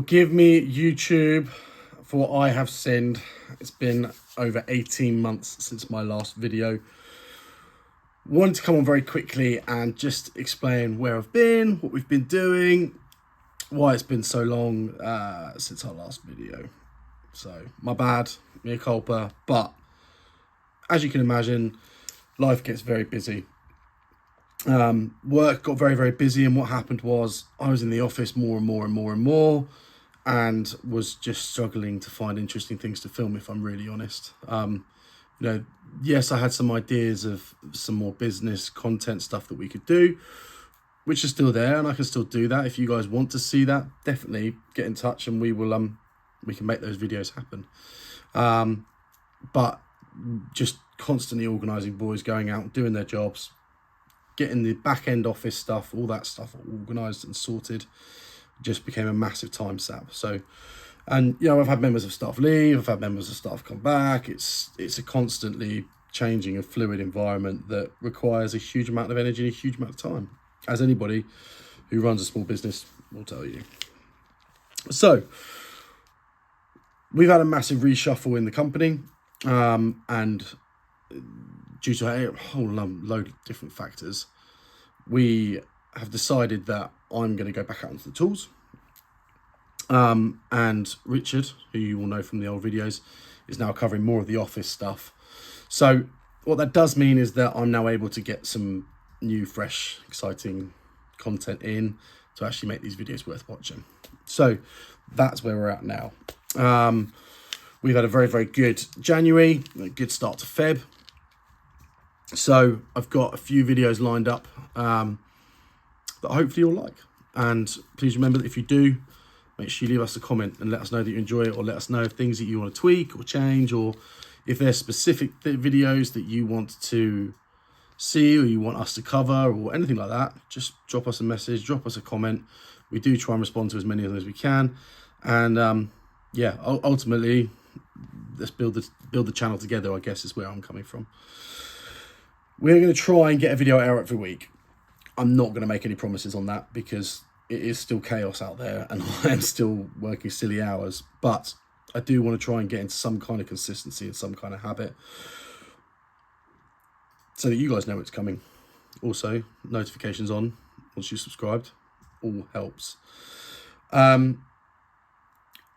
Forgive me, YouTube, for what I have sinned. It's been over 18 months since my last video. Wanted to come on very quickly and just explain where I've been, what we've been doing, why it's been so long since our last video. So, my bad, mea culpa, but as you can imagine, life gets very busy. Work got very, very busy, and what happened was I was in the office more and was just struggling to find interesting things to film, if I'm really honest. Yes, I had some ideas of some more business content stuff that we could do, which is still there, and I can still do that. If you guys want to see that, definitely get in touch and we will we can make those videos happen. But just constantly organising boys going out, doing their jobs, getting the back end office stuff, all that stuff organised and sorted, just became a massive time sap. So, and I've had members of staff leave, I've had members of staff come back. It's a constantly changing and fluid environment that requires a huge amount of energy and a huge amount of time, as anybody who runs a small business will tell you. So we've had a massive reshuffle in the company, and due to a whole load of different factors, we have decided that I'm going to go back out onto the tools. And Richard, who you all know from the old videos, is now covering more of the office stuff. So what that does mean is that I'm now able to get some new, fresh, exciting content in to actually make these videos worth watching. So that's where we're at now. We've had a very, very good January, a good start to Feb. So I've got a few videos lined up that hopefully you'll like. And please remember that if you do, make sure you leave us a comment and let us know that you enjoy it, or let us know of things that you want to tweak or change, or if there's specific videos that you want to see or you want us to cover or anything like that. Just drop us a message, drop us a comment. We do try and respond to as many of them as we can. And ultimately, let's build the channel together, I guess, is where I'm coming from. We're going to try and get a video out every week. I'm not going to make any promises on that because it is still chaos out there and I am still working silly hours. But I do want to try and get into some kind of consistency and some kind of habit so that you guys know it's coming. Also, notifications on once you're subscribed. All helps.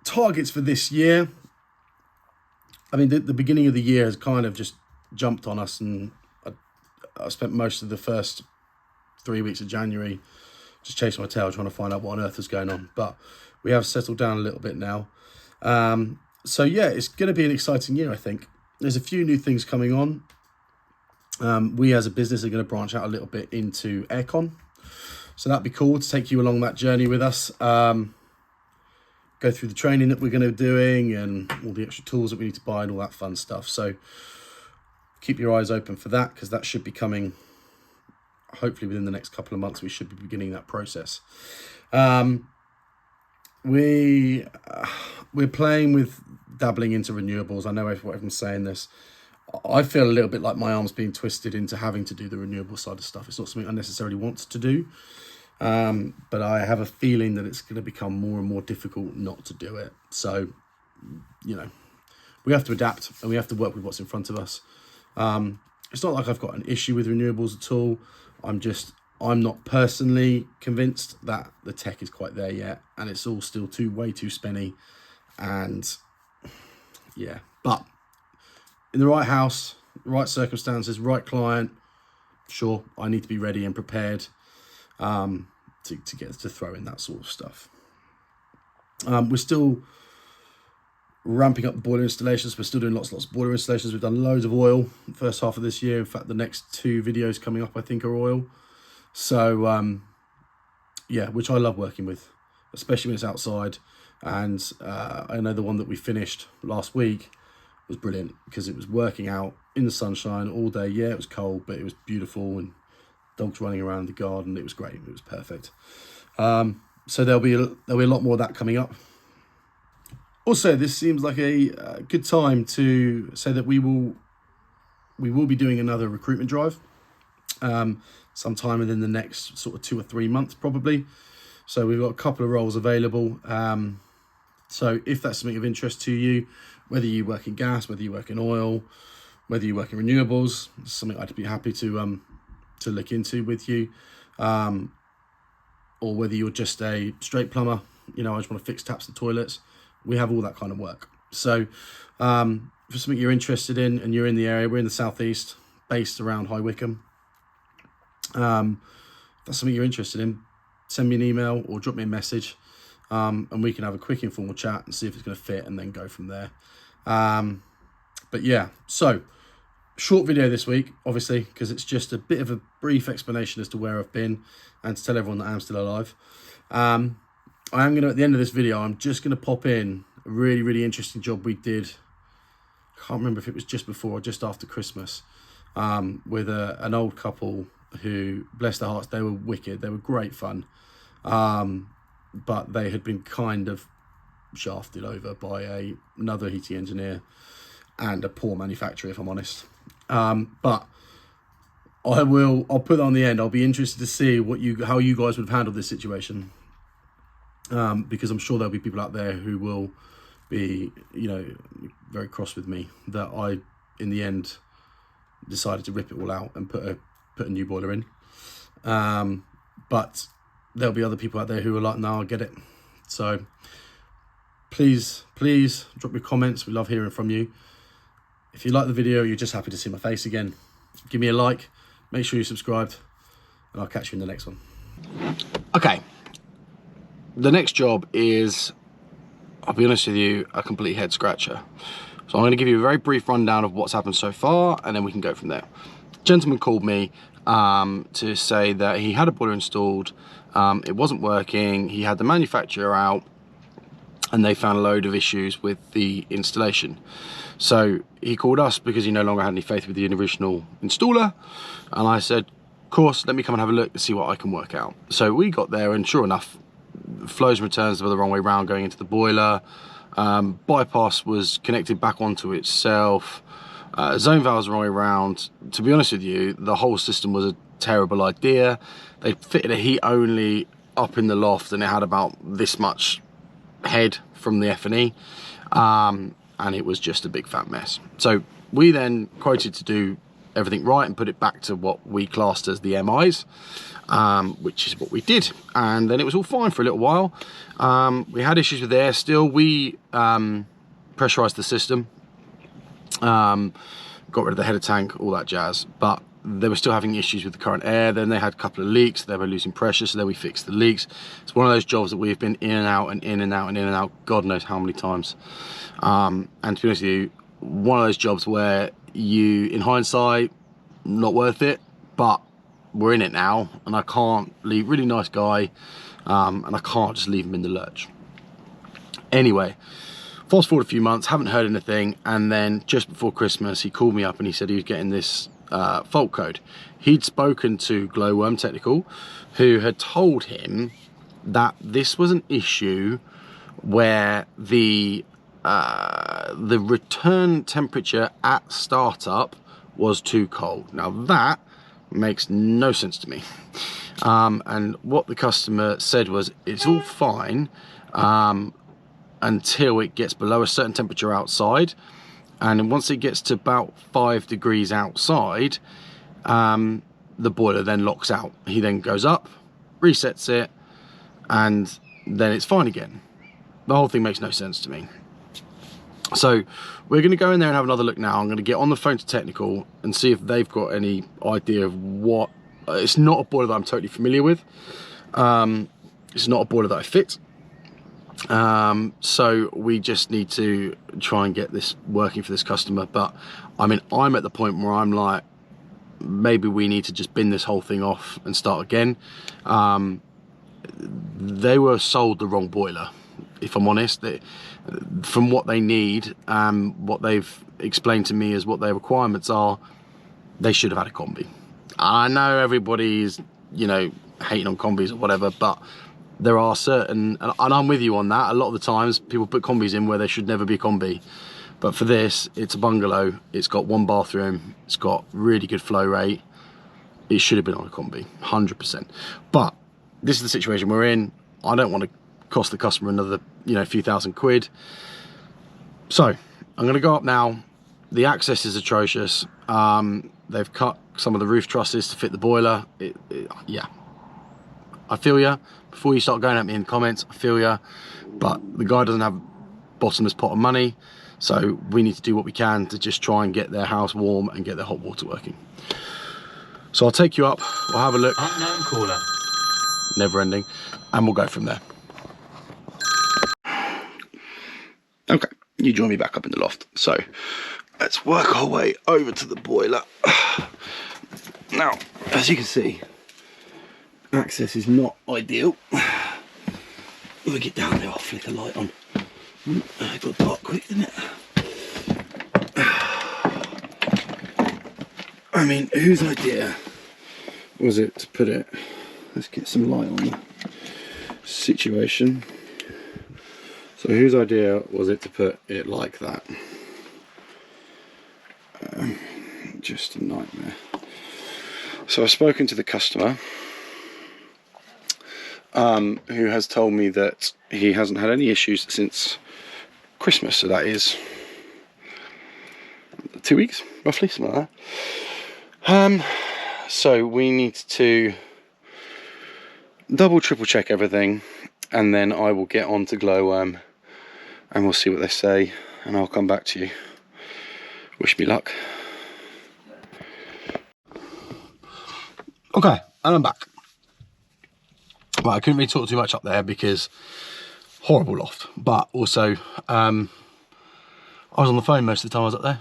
Targets for this year. I mean, the beginning of the year has kind of just jumped on us, and I spent most of the first 3 weeks of January just chasing my tail, trying to find out what on earth is going on. But we have settled down a little bit now. So yeah, it's going to be an exciting year, I think. There's a few new things coming on. We as a business are going to branch out a little bit into aircon. So that'd be cool to take you along that journey with us. Go through the training that we're going to be doing and all the extra tools that we need to buy and all that fun stuff. So keep your eyes open for that, because that should be coming hopefully within the next couple of months. We should be beginning that process. We're playing with dabbling into renewables. I know everyone's saying this. I feel a little bit like my arm's being twisted into having to do the renewable side of stuff. It's not something I necessarily want to do. But I have a feeling that it's going to become more and more difficult not to do it. So, we have to adapt and we have to work with what's in front of us. It's not like I've got an issue with renewables at all. I'm not personally convinced that the tech is quite there yet, and it's all still way too spenny. And yeah, but in the right house, right circumstances, right client, sure, I need to be ready and prepared to get to throw in that sort of stuff. We're still ramping up the boiler installations. We're still doing lots of boiler installations. We've done loads of oil the first half of this year. In fact, the next 2 videos coming up, I think, are oil. So, which I love working with, especially when it's outside. And I know the one that we finished last week was brilliant because it was working out in the sunshine all day. Yeah, it was cold, but it was beautiful, and dogs running around the garden. It was great. It was perfect. So there'll be a lot more of that coming up. Also, this seems like a good time to say that we will be doing another recruitment drive sometime within the next sort of 2 or 3 months, probably. So we've got a couple of roles available. So if that's something of interest to you, whether you work in gas, whether you work in oil, whether you work in renewables, it's something I'd be happy to look into with you. Or whether you're just a straight plumber, you know, I just want to fix taps and toilets. We have all that kind of work. So if it's something you're interested in and you're in the area, we're in the southeast, based around High Wycombe. If that's something you're interested in, send me an email or drop me a message, and we can have a quick informal chat and see if it's going to fit, and then go from there. But yeah, so short video this week, obviously, because it's just a bit of a brief explanation as to where I've been and to tell everyone that I am still alive. I am going to, at the end of this video, I'm just going to pop in a really, really interesting job we did. I can't remember if it was just before or just after Christmas, with an old couple who, bless their hearts, they were wicked. They were great fun. But they had been kind of shafted over by another heating engineer and a poor manufacturer, if I'm honest. But I'll put that on the end. I'll be interested to see how you guys would have handled this situation, because I'm sure there'll be people out there who will be, you know, very cross with me that I, in the end, decided to rip it all out and put a new boiler in. But there'll be other people out there who are like, no, I get it. So please drop your comments. We love hearing from you. If you like the video, you're just happy to see my face again, give me a like, make sure you're subscribed, and I'll catch you in the next one. Okay, the next job is, I'll be honest with you, a complete head scratcher. So I'm going to give you a very brief rundown of what's happened so far, and then we can go from there. A gentleman called me to say that he had a boiler installed, it wasn't working, he had the manufacturer out, and they found a load of issues with the installation. So he called us because he no longer had any faith with the original installer, and I said, of course, let me come and have a look to see what I can work out. So we got there, and sure enough, flows and returns were the wrong way round going into the boiler. Bypass was connected back onto itself. Zone valves the wrong way round. To be honest with you, the whole system was a terrible idea. They fitted a heat only up in the loft, and it had about this much head from the F&E, and it was just a big fat mess. So we then quoted to do everything right and put it back to what we classed as the MIs, which is what we did, and then it was all fine for a little while. We had issues with air still. We pressurized the system, got rid of the header tank, all that jazz, but they were still having issues with the current air. Then they had a couple of leaks, they were losing pressure, so then we fixed the leaks. It's one of those jobs that we've been in and out and in and out and in and out, God knows how many times. And to be honest with you, one of those jobs where you, in hindsight, not worth it, but we're in it now, and I can't leave, really nice guy, and I can't just leave him in the lurch. Anyway, fast forward a few months, haven't heard anything, and then just before Christmas, he called me up and he said he was getting this fault code. He'd spoken to Glowworm Technical, who had told him that this was an issue where the return temperature at startup was too cold. Now that makes no sense to me. And what the customer said was, it's all fine until it gets below a certain temperature outside, and once it gets to about 5 degrees outside, the boiler then locks out. He then goes up, resets it, and then it's fine again. The whole thing makes no sense to me. So we're going to go in there and have another look now. I'm going to get on the phone to technical and see if they've got any idea of what... it's not a boiler that I'm totally familiar with. It's not a boiler that I fit. So we just need to try and get this working for this customer. But I mean, I'm at the point where I'm like, maybe we need to just bin this whole thing off and start again. They were sold the wrong boiler, if I'm honest. From what they need, what they've explained to me as what their requirements are, they should have had a combi. I know everybody's, you know, hating on combis or whatever, but there are certain, and I'm with you on that, a lot of the times people put combis in where there should never be a combi. But for this, it's a bungalow, it's got one bathroom, it's got really good flow rate. It should have been on a combi, 100%. But this is the situation we're in. I don't want to cost the customer another, you know, few thousand quid. So I'm going to go up now. The access is atrocious. They've cut some of the roof trusses to fit the boiler. Yeah, I feel ya. Before you start going at me in the comments, I feel ya. But the guy doesn't have a bottomless pot of money, so we need to do what we can to just try and get their house warm and get their hot water working. So I'll take you up, we'll have a look. Unknown caller. Never ending, and we'll go from there. Okay, you join me back up in the loft. So let's work our way over to the boiler. Now, as you can see, access is not ideal. If we get down there, I'll flick a light on. It got dark quick, didn't it? I mean, whose idea was it to put it? Let's get some light on the situation. So whose idea was it to put it like that? Just a nightmare. So I've spoken to the customer, who has told me that he hasn't had any issues since Christmas, so that is 2 weeks, roughly, something like that. So we need to double, triple check everything, and then I will get on to Glowworm and we'll see what they say, and I'll come back to you. Wish me luck. Okay, and I'm back. Well, I couldn't really talk too much up there because horrible loft, but also I was on the phone most of the time I was up there.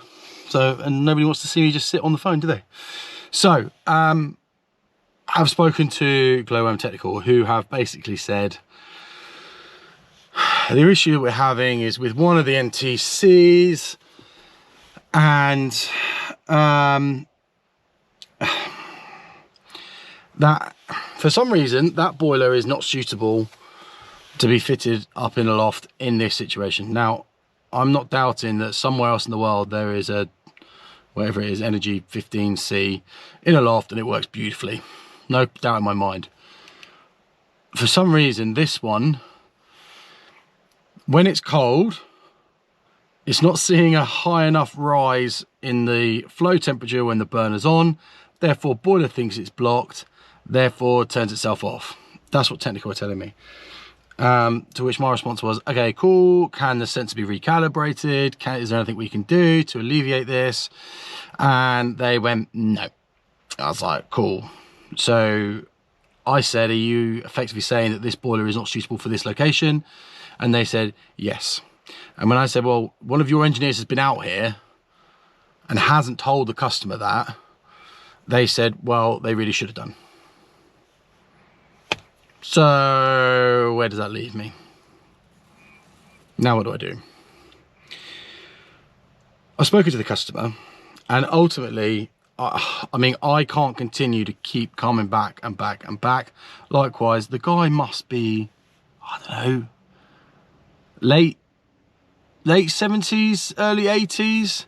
So, and nobody wants to see me just sit on the phone, do they? So, I've spoken to Glowworm Technical, who have basically said the issue that we're having is with one of the NTCs, and that for some reason that boiler is not suitable to be fitted up in a loft in this situation. Now, I'm not doubting that somewhere else in the world there is a, whatever it is, Energy 15C in a loft and it works beautifully. No doubt in my mind. For some reason, this one, when it's cold, it's not seeing a high enough rise in the flow temperature when the burner's on. Therefore, boiler thinks it's blocked, therefore turns itself off. That's what Technical are telling me. To which my response was, okay, cool. Can the sensor be recalibrated? Is there anything we can do to alleviate this? And they went, no. I was like, cool. So I said, are you effectively saying that this boiler is not suitable for this location? And they said, yes. And when I said, well, one of your engineers has been out here and hasn't told the customer that, they said, well, they really should have done. So where does that leave me? Now what do I do? I've spoken to the customer, and ultimately, I mean, I can't continue to keep coming back and back and back. Likewise, the guy must be, I don't know, late 70s, early 80s.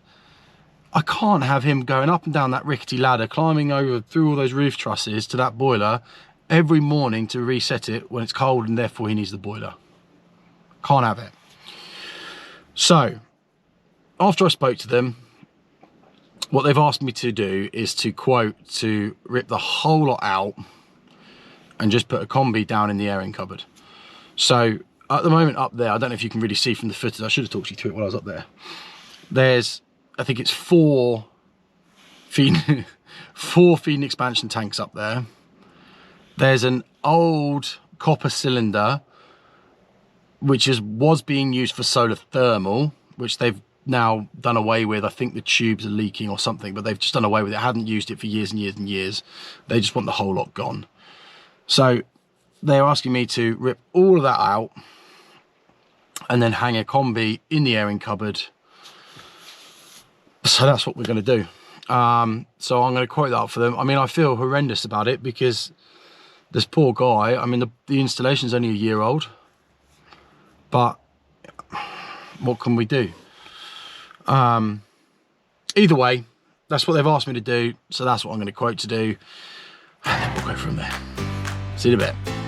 I can't have him going up and down that rickety ladder, climbing over through all those roof trusses to that boiler every morning to reset it when it's cold, and therefore he needs the boiler. Can't have it. So after I spoke to them, what they've asked me to do is to quote to rip the whole lot out and just put a combi down in the airing cupboard. So at the moment up there, I don't know if you can really see from the footage, I should have talked you through it while I was up there. There's, I think it's four feeding expansion tanks up there. There's an old copper cylinder which was being used for solar thermal, which they've now done away with. I think the tubes are leaking or something, but they've just done away with it. I hadn't used it for years and years and years. They just want the whole lot gone. So they're asking me to rip all of that out and then hang a combi in the airing cupboard. So that's what we're going to do. So I'm going to quote that up for them. I mean, I feel horrendous about it because this poor guy, I mean, the installation is only a year old, but what can we do? Either way, that's what they've asked me to do, so that's what I'm going to quote to do, and then we'll go from there. See you in a bit.